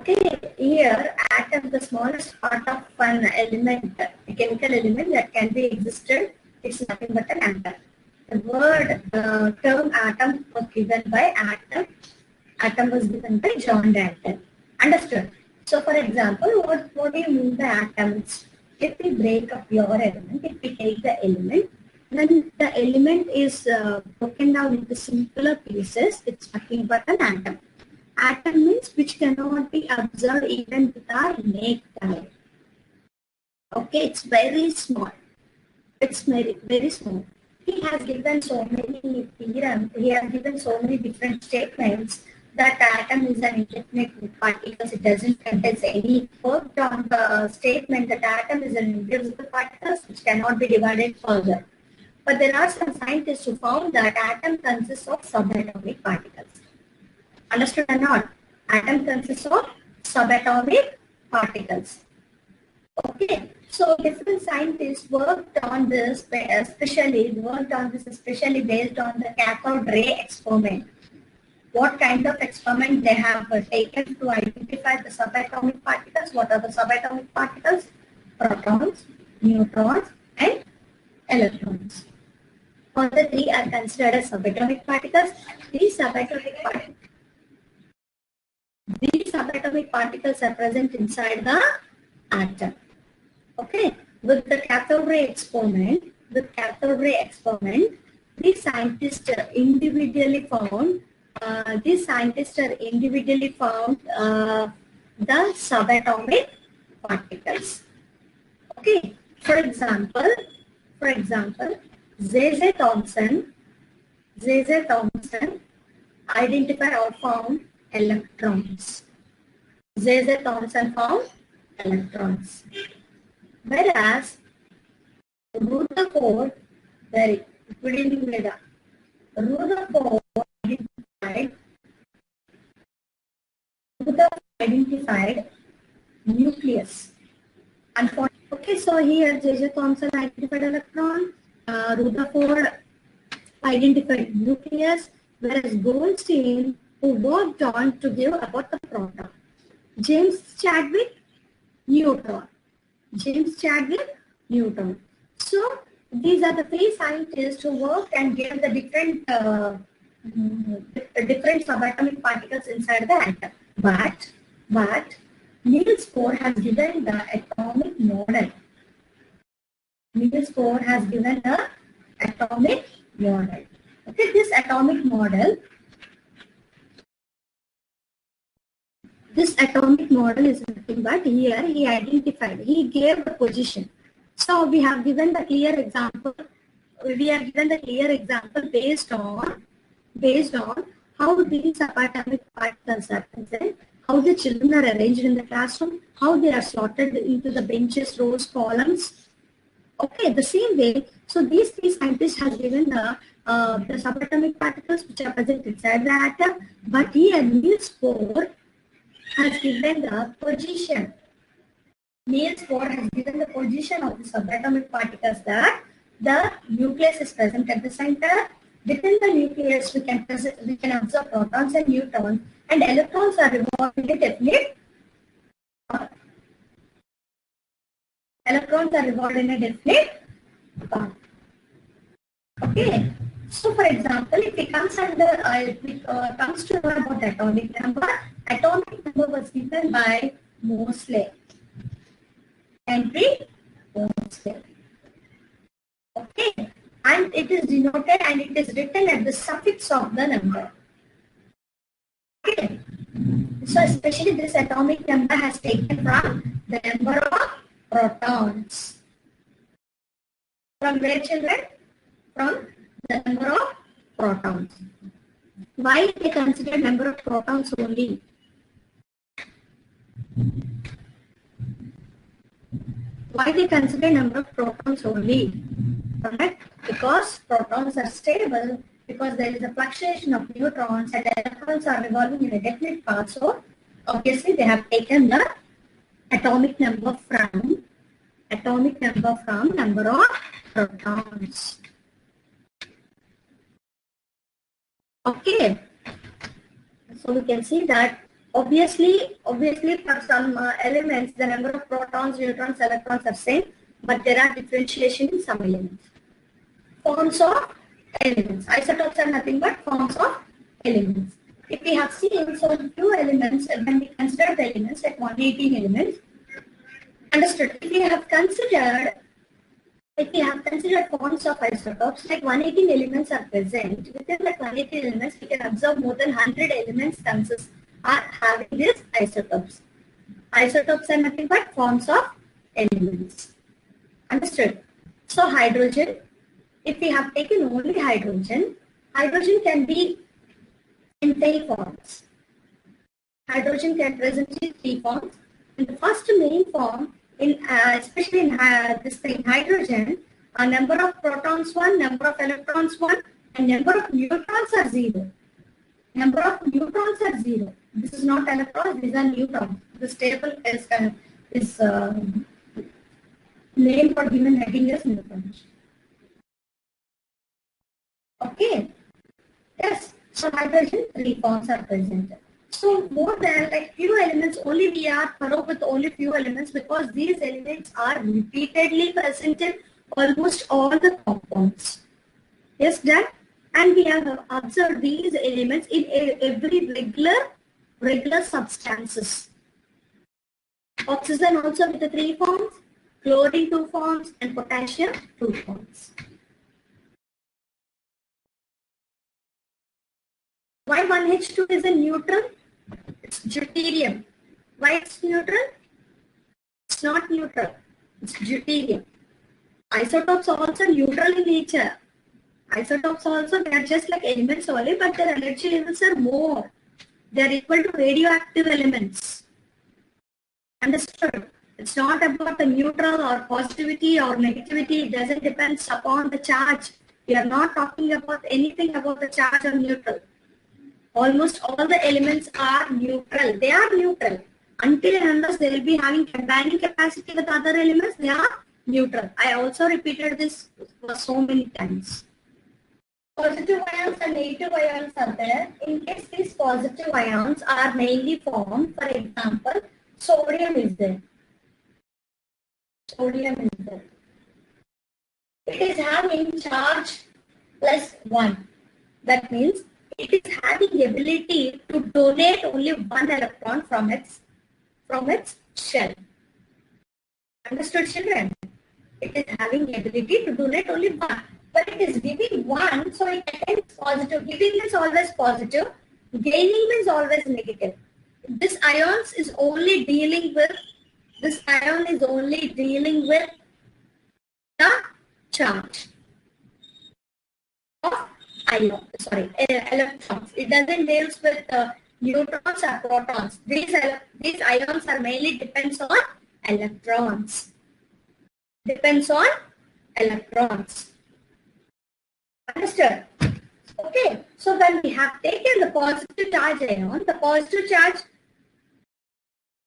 Okay, here atom, the smallest part of an element, a chemical element that can be existed, it's nothing but an atom. The term atom was given by atom. Atom was given by John Dalton. Understood? So, for example, what do you mean by atoms? If we break up your element, if we take the element, then the element is broken down into simpler pieces. It's nothing but an atom. Atom means which cannot be observed even with our naked eye. Okay, it's very small. It's very, very small. He has given so many theorems, he has given so many different statements that atom is an indefinite particle. It doesn't contain any worked on the statement that atom is an indivisible particle which cannot be divided further. But there are some scientists who found that atom consists of subatomic particles. Understood or not? Atom consists of subatomic particles. Okay, so different scientists worked on this, especially based on the cathode ray experiment. What kind of experiment they have taken to identify the subatomic particles? What are the subatomic particles? Protons, neutrons, and electrons. All the three are considered as subatomic particles. These subatomic particles are present inside the atom. Okay, with the cathode ray experiment, these scientists individually found the subatomic particles. Okay, for example, Z.Z. Thomson identified or found electrons. Z.Z. Thomson found electrons. Whereas Rutherford, identified nucleus. Okay, so here J.J. Thomson identified electron, Rutherford identified nucleus, whereas Goldstein, who worked on to give about the proton. James Chadwick, neutron. So these are the three scientists who worked and gave the different subatomic particles inside the atom. But Niels Bohr has given the atomic model. Okay, this atomic model is nothing but here he gave the position. So we have given the clear example. Based on how these subatomic particles are present, how the children are arranged in the classroom, how they are sorted into the benches, rows, columns. Okay, the same way. So these three scientists have given the subatomic particles which are present inside the atom. But here Niels Bohr has given the position. Niels Bohr has given the position of the subatomic particles, that the nucleus is present at the center. Within the nucleus, we can observe protons and neutrons, and electrons are revolved in a definite path. Okay. So, for example, if it comes comes to know about atomic number was given by Moseley. Henry Moseley. Okay, and it is denoted and it is written at the suffix of the number. Okay, so especially this atomic number has taken from the number of protons. From where, children? From the number of protons. Why they consider number of protons only? Why they consider number of protons only? Correct? Because protons are stable, because there is a fluctuation of neutrons and electrons are revolving in a definite path. So obviously they have taken the atomic number from number of protons. Okay. So we can see that Obviously, for some elements, the number of protons, neutrons, electrons are same, but there are differentiation in some elements. Forms of elements. Isotopes are nothing but forms of elements. If we have seen some few elements, when we consider the elements like 118 elements, understood. If we have considered forms of isotopes, like 118 elements are present. Within the 118 elements, we can observe more than 100 elements are having these isotopes. Isotopes are nothing but forms of elements. Understood? So hydrogen, if we have taken only hydrogen, hydrogen can be in 3 forms. Hydrogen can present in 3 forms. In the first main form, especially in hydrogen, a number of protons 1, number of electrons 1, and number of neutrons are 0. Number of neutrons are 0. This is not electrons, these are neutrons. This table is named for given heading as neutrons. Okay. Yes. So hydrogen 3 forms are present. So more than like few elements, only we are thorough with only few elements because these elements are repeatedly present in almost all the compounds. Yes, done. And we have observed these elements in every regular substances. Oxygen also with the 3 forms, chlorine 2 forms, and potassium 2 forms. Why 1H2 is a neutral? It's deuterium. Why it's neutral? It's not neutral. It's deuterium. Isotopes are also neutral in nature. Isotopes also, they are just like elements only, but their energy levels are more. They are equal to radioactive elements. Understood? It's not about the neutral or positivity or negativity. It doesn't depend upon the charge. We are not talking about anything about the charge or neutral. Almost all the elements are neutral. They are neutral. Until and unless they will be having combining capacity with other elements, they are neutral. I also repeated this for so many times. Positive ions and negative ions are there. In case these positive ions are mainly formed, for example, sodium is there. Sodium is there. It is having charge +1. That means it is having the ability to donate only 1 electron from its shell. Understood, children? It is having the ability to donate only 1. But it is giving 1, so it attains positive. Giving means always positive. Gaining means always negative. This ion is only dealing with the charge of electrons. It doesn't deal with neutrons or protons. These ions are mainly depends on electrons. Understood? Okay. So when we have taken the positive charge ion, the positive charge,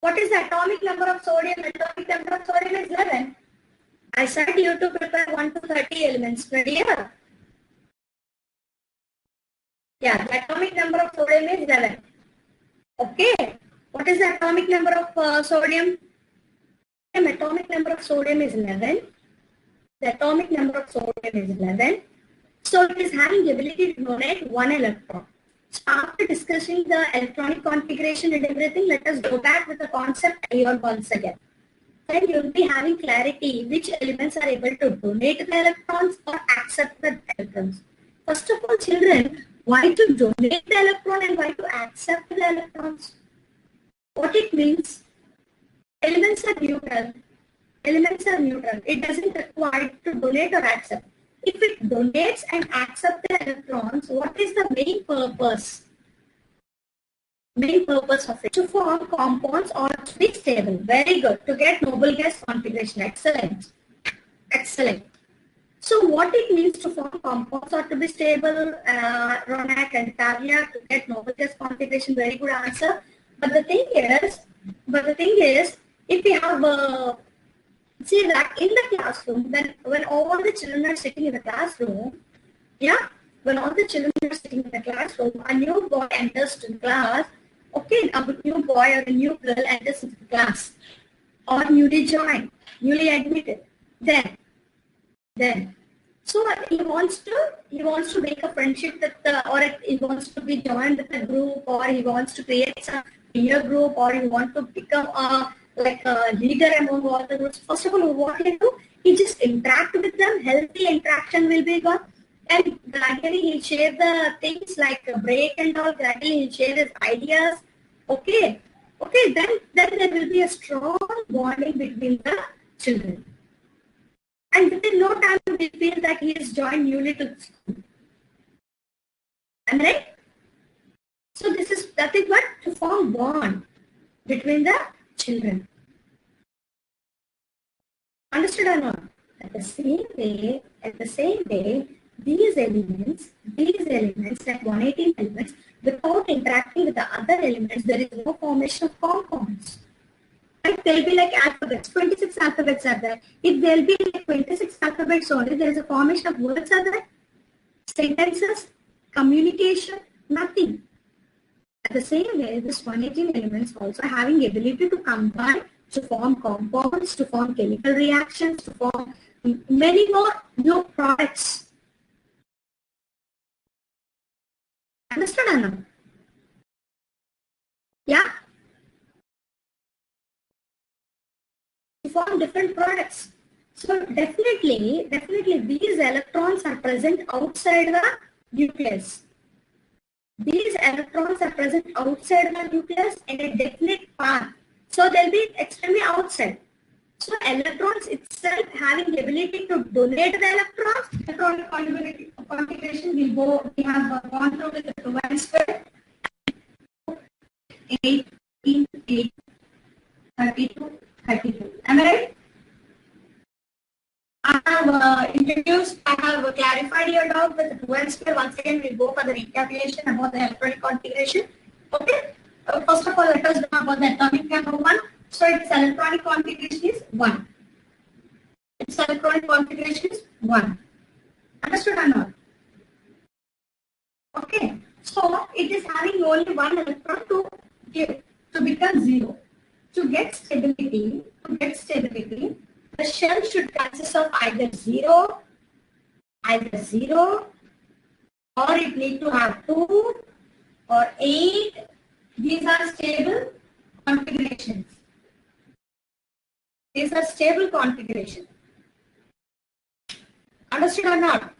what is the atomic number of sodium? Atomic number of sodium is 11. I said you to prepare 1 to 30 elements per year. Yeah, the atomic number of sodium is 11. Okay. What is the atomic number of sodium? The atomic number of sodium is 11. The atomic number of sodium is 11. So it is having the ability to donate 1 electron. So after discussing the electronic configuration and everything, let us go back with the concept ion once again. Then you will be having clarity which elements are able to donate the electrons or accept the electrons. First of all, children, why to donate the electron and why to accept the electrons? What it means? Elements are neutral. It doesn't require to donate or accept. If it donates and accepts the electrons, what is the main purpose? Main purpose of it? To form compounds or to be stable. Very good. To get noble gas configuration. Excellent. So what it means to form compounds or to be stable, Ronak and Talia, to get noble gas configuration, very good answer. But the thing is, if we have see that in the classroom, then when all the children are sitting in the classroom, when all the children are sitting in the classroom, a new boy enters to the class, Okay, a new boy or a new girl enters the class, or newly joined, newly admitted. Then, so he wants to make a friendship with or he wants to be joined with a group, or he wants to create some peer group, or he wants to become like a leader among all the groups. First of all, what he do? He just interact with them. Healthy interaction will be gone, and gradually he'll share the things like a break and all. Gradually he'll share his ideas. Okay, then there will be a strong bonding between the children. And within no time, we feel that he is joined newly to the school. Am I right? So that is what to form bond between the children. Understood or not? At the same way, these elements, like 118 elements, without interacting with the other elements, there is no formation of compounds. Right? There will be like alphabets, 26 alphabets are there. If there will be like 26 alphabets only, there is a formation of words are there, sentences, communication, nothing. At the same way, this 118 elements also having ability to combine, to form compounds, to form chemical reactions, to form many more new products. Understood, Anna? Yeah. To form different products. So definitely these electrons are present outside the nucleus. These electrons are present outside the nucleus in a definite path. So they'll be extremely outside. So electrons itself having the ability to donate the electrons, electron configuration we have gone through with the 2 square, 18, 8, 32, 32. Am I right? I have clarified your doubt with the 2 square. Once again, we'll go for the recapitulation about the electronic configuration. Okay. First of all, let us know about the atomic number 1. So its electronic configuration is 1. Its electronic configuration is 1. Understood or not? Okay. So it is having only one electron to become 0. To get stability, the shell should consist of either 0, or it need to have 2 or 8. These are stable configurations. Understood or not?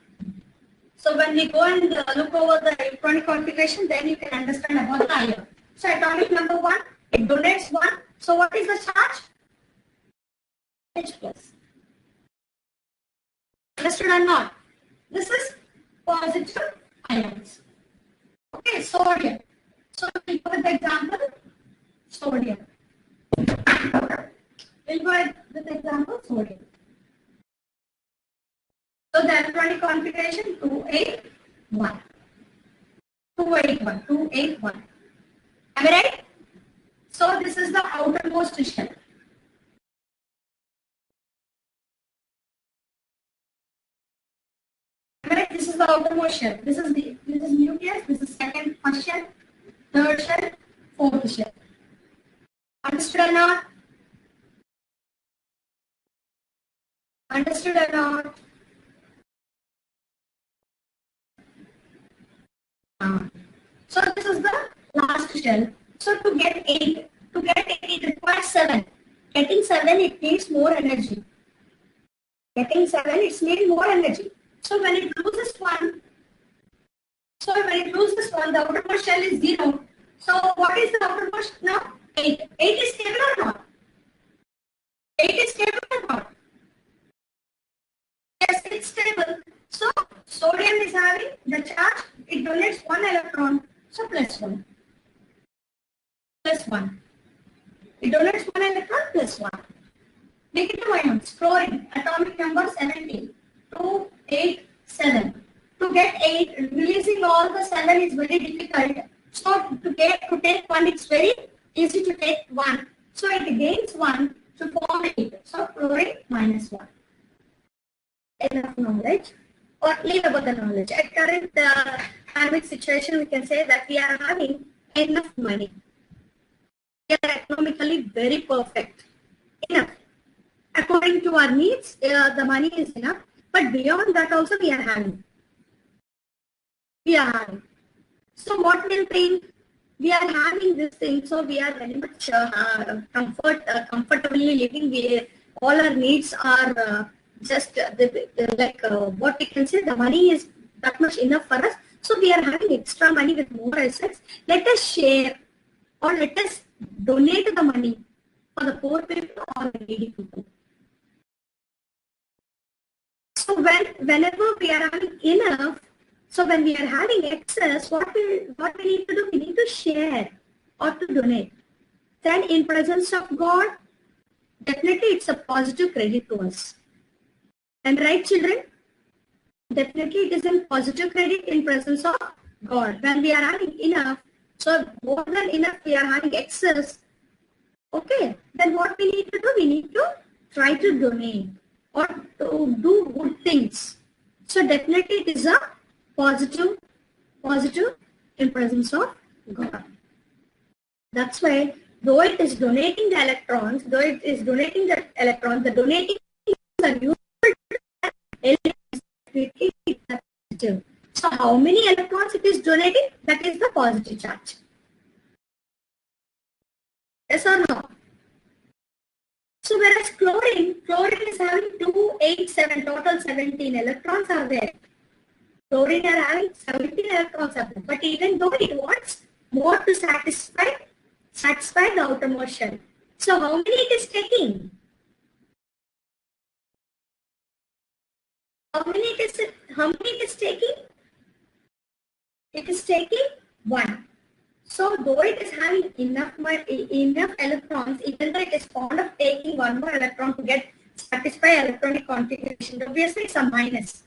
So when we go and look over the electronic configuration, then you can understand about the ion. So atomic number 1, it donates 1. So what is the charge? H plus. Understood or not? This is positive ions. Okay, sodium. So we'll go with the example, sodium. We'll go with the example, sodium. So the electronic configuration 281. 281. Am I right? So this is the outermost shell. Am I right? This is the outermost shell. This is nucleus. This is first shell, third shell, fourth shell. Understood or not? Understood or not? So this is the last shell. So to get 8, it requires 7. Getting 7, it needs more energy. So when it loses one, the outermost shell is 0. So what is the outermost now? 8. 8 is stable or not? 8 is stable or not? Yes, it's stable. So sodium is having the charge. It donates 1 electron. So plus 1. It donates 1 electron plus 1. Negative ions, fluorine, atomic number 17. 2, 8, 7. To get 8, releasing all the 7 is very difficult. So to take 1, it's very easy to take 1. So it gains 1 to form 8. So fluorine minus 1. Enough knowledge, or leave about the knowledge. At current pandemic situation, we can say that we are having enough money. We are economically very perfect. Enough. According to our needs, the money is enough. But beyond that also we are having. So what we'll think? We are having this thing, so we are very much comfortably living. All our needs are just what we can say. The money is that much enough for us. So we are having extra money with more assets. Let us share or let us donate the money for the poor people or the needy people. So whenever we are having enough, so when we are having excess, what we need to do? We need to share or to donate. Then in presence of God, definitely it's a positive credit to us. And right, children? Definitely it is a positive credit in presence of God. When we are having enough, so more than enough, we are having excess. Okay, then what we need to do? We need to try to donate or to do good things. So definitely it is a positive in presence of God. That's why though it is donating the electrons, the donating are useful to positive. So how many electrons it is donating? That is the positive charge. Yes or no? So whereas chlorine is having 2, 8, 7, total 17 electrons are there. Chlorine are having 17 electrons are there. But even though it wants more to satisfy the outermost shell. So how many it is taking? How many it is taking? It is taking 1. So though it is having enough electrons, even though it is fond of taking one more electron to get satisfy electronic configuration, obviously it's a minus.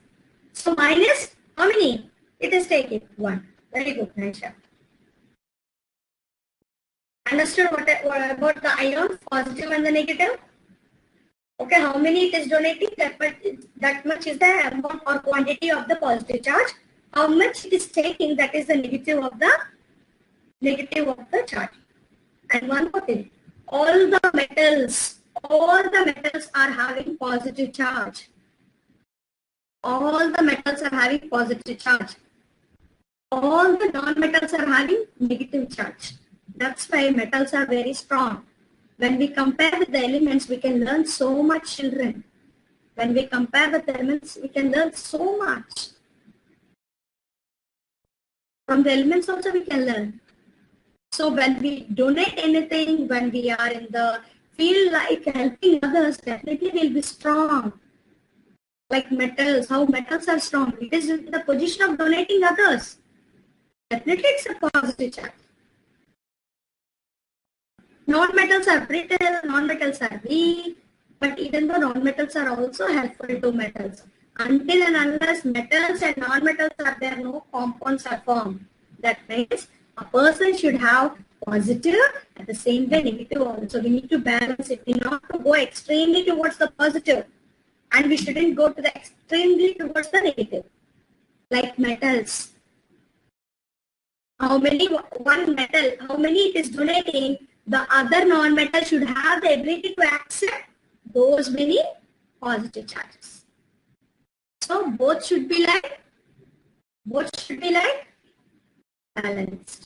So minus, how many? It is taking 1. Very good, Naisha. Understood what about the ions, positive and the negative? Okay, how many it is donating? That much is the amount or quantity of the positive charge. How much it is taking? That is the negative of the charge. And one more thing, all the metals are having positive charge. All the metals are having positive charge. All the non-metals are having negative charge. That's why metals are very strong. When we compare with the elements, we can learn so much, children. When we compare with the elements, we can learn so much. From the elements also we can learn. So when we donate anything, when we are in the field like helping others, definitely we'll be strong. Like metals, how metals are strong. It is in the position of donating others. Definitely it's a positive charge. Non-metals are brittle, non-metals are weak, but even though non-metals are also helpful to metals. Until and unless metals and non-metals are there, no compounds are formed. That means a person should have positive at the same way negative also. We need to balance it. We not to go extremely towards the positive, and we shouldn't go to the extremely towards the negative. Like metals. How many it is donating, the other non-metal should have the ability to accept those many positive charges. So both should be like balanced.